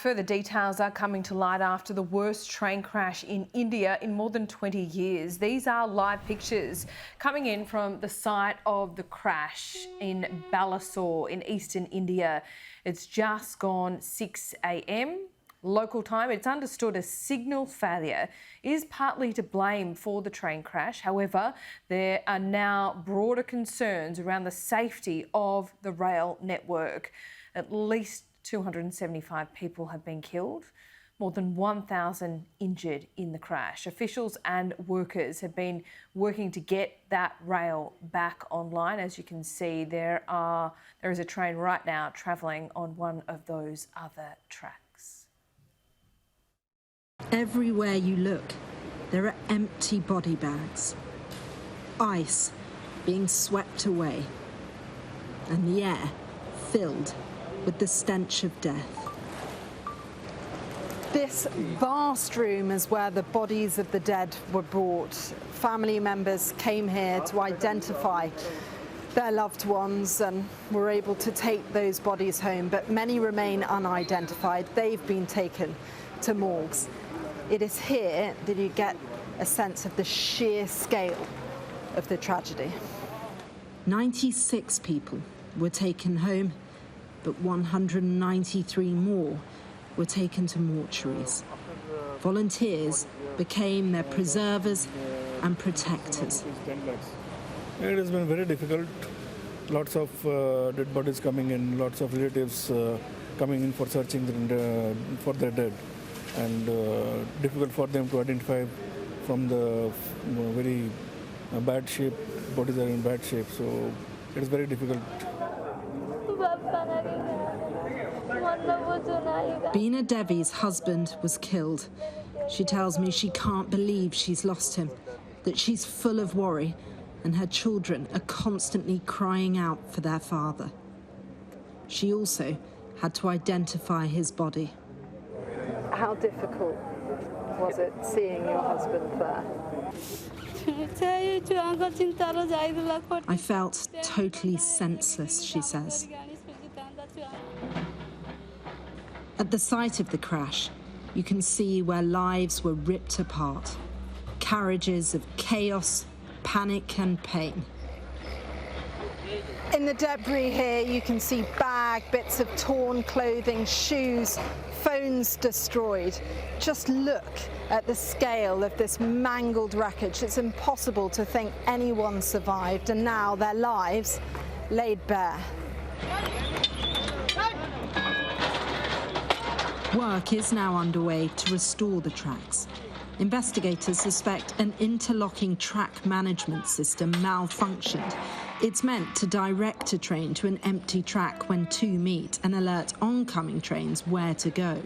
Further details are coming to light after the worst train crash in India in more than 20 years. These are live pictures coming in from the site of the crash in Balasore in eastern India. It's just gone 6 a.m. local time. It's understood a signal failure is partly to blame for the train crash. However, there are now broader concerns around the safety of the rail network. At least 275 people have been killed, more than 1,000 injured in the crash. Officials and workers have been working to get that rail back online. As you can see, there is a train right now travelling on one of those other tracks. Everywhere you look, there are empty body bags, ice being swept away, and the air filled with the stench of death. This vast room is where the bodies of the dead were brought. Family members came here to identify their loved ones and were able to take those bodies home, but many remain unidentified. They've been taken to morgues. It is here that you get a sense of the sheer scale of the tragedy. 96 people were taken home, but 193 more were taken to mortuaries. Volunteers became their preservers and protectors. It has been very difficult. Lots of dead bodies coming in, lots of relatives coming in for searching for their dead, and difficult for them to identify from the very bad shape. Bodies are in bad shape, so it is very difficult. Beena Devi's husband was killed. She tells me she can't believe she's lost him, that she's full of worry, and her children are constantly crying out for their father. She also had to identify his body. How difficult was it seeing your husband there? I felt totally senseless, she says. At the site of the crash, you can see where lives were ripped apart. Carriages of chaos, panic and pain. In the debris here, you can see bits of torn clothing, shoes, phones destroyed. Just look at the scale of this mangled wreckage. It's impossible to think anyone survived, and now their lives laid bare. Work is now underway to restore the tracks. Investigators suspect an interlocking track management system malfunctioned. It's meant to direct a train to an empty track when two meet and alert oncoming trains where to go.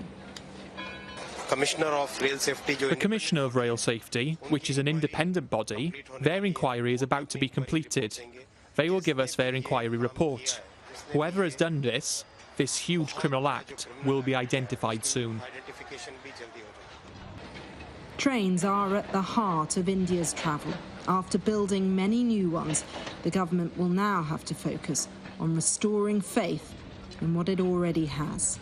The Commissioner of Rail Safety, which is an independent body, their inquiry is about to be completed. They will give us their inquiry report. Whoever has done this huge criminal act will be identified soon. Trains are at the heart of India's travel. After building many new ones, the government will now have to focus on restoring faith in what it already has.